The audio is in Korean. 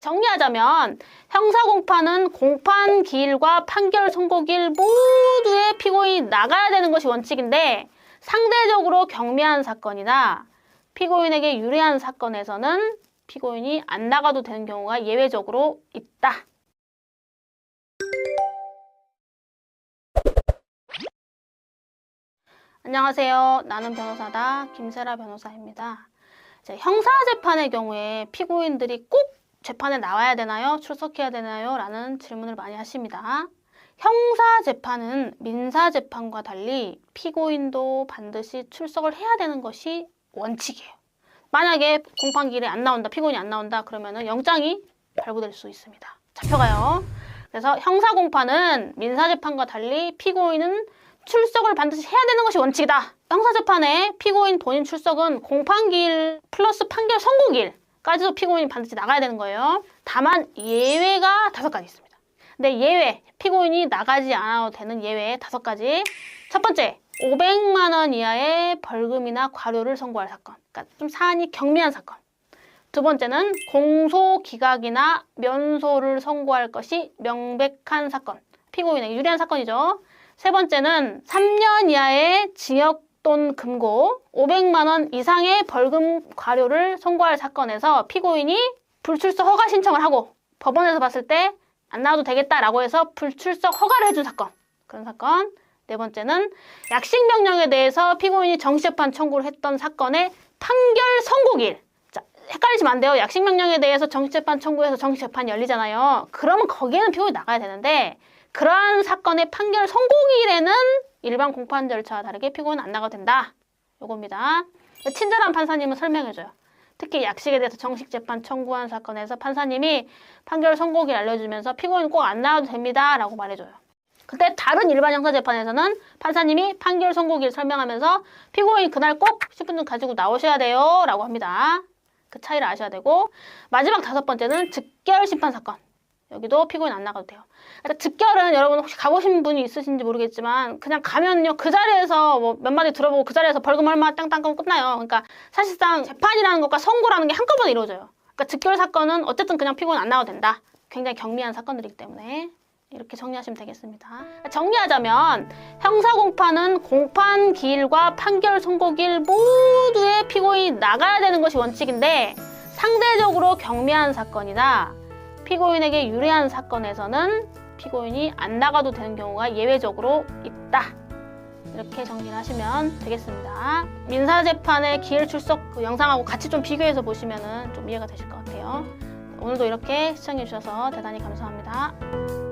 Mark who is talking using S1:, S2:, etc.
S1: 정리하자면 형사공판은 공판 기일과 판결 선고기일 모두의 피고인이 나가야 되는 것이 원칙인데 상대적으로 경미한 사건이나 피고인에게 유리한 사건에서는 피고인이 안 나가도 되는 경우가 예외적으로 있다. 안녕하세요. 나는 변호사다. 김세라 변호사입니다. 형사재판의 경우에 피고인들이 꼭 재판에 나와야 되나요? 출석해야 되나요? 라는 질문을 많이 하십니다. 형사재판은 민사재판과 달리 피고인도 반드시 출석을 해야 되는 것이 원칙이에요. 만약에 공판기일에 안 나온다, 피고인이 안 나온다 그러면 영장이 발부될 수 있습니다. 잡혀가요. 그래서 형사공판은 민사재판과 달리 피고인은 출석을 반드시 해야 되는 것이 원칙이다. 형사재판에 피고인 본인 출석은 공판기일 플러스 판결 선고기일까지도 피고인이 반드시 나가야 되는 거예요. 다만 예외가 5가지 있습니다. 근데 예외, 피고인이 나가지 않아도 되는 예외 5가지. 첫 번째, 500만 원 이하의 벌금이나 과료를 선고할 사건. 그러니까 좀 사안이 경미한 사건. 두 번째는 공소 기각이나 면소를 선고할 것이 명백한 사건. 피고인에게 유리한 사건이죠. 세 번째는 3년 이하의 징역 또는 금고, 500만 원 이상의 벌금 과료를 선고할 사건에서 피고인이 불출석 허가 신청을 하고 법원에서 봤을 때 안 나와도 되겠다라고 해서 불출석 허가를 해준 사건. 그런 사건. 네 번째는 약식 명령에 대해서 피고인이 정시재판 청구를 했던 사건의 판결 선고기일. 자, 헷갈리시면 안 돼요. 약식 명령에 대해서 정시재판 청구해서 정시재판이 열리잖아요. 그러면 거기에는 피고인이 나가야 되는데 그러한 사건의 판결 선고기일에는 일반 공판 절차와 다르게 피고인은 안 나가도 된다. 요겁니다. 친절한 판사님은 설명해줘요. 특히 약식에 대해서 정식재판 청구한 사건에서 판사님이 판결 선고기일 알려주면서 피고인은 꼭 안 나와도 됩니다. 라고 말해줘요. 근데 다른 일반 형사재판에서는 판사님이 판결 선고기일 설명하면서 피고인이 그날 꼭 신분증 가지고 나오셔야 돼요. 라고 합니다. 그 차이를 아셔야 되고 마지막 5번째는 즉결 심판 사건. 여기도 피고인 안 나가도 돼요. 그러니까 즉결은 여러분 혹시 가보신 분이 있으신지 모르겠지만 그냥 가면요 그 자리에서 뭐 몇 마디 들어보고 그 자리에서 벌금 얼마 땅땅 하고 끝나요. 그러니까 사실상 재판이라는 것과 선고라는 게 한꺼번에 이루어져요. 그러니까 즉결 사건은 어쨌든 그냥 피고인 안 나가도 된다. 굉장히 경미한 사건들이기 때문에 이렇게 정리하시면 되겠습니다. 정리하자면 형사공판은 공판 기일과 판결 선고기일 모두의 피고인이 나가야 되는 것이 원칙인데 상대적으로 경미한 사건이나 피고인에게 유리한 사건에서는 피고인이 안 나가도 되는 경우가 예외적으로 있다. 이렇게 정리를 하시면 되겠습니다. 민사재판의 기일 출석 그 영상하고 같이 좀 비교해서 보시면 좀 이해가 되실 것 같아요. 오늘도 이렇게 시청해주셔서 대단히 감사합니다.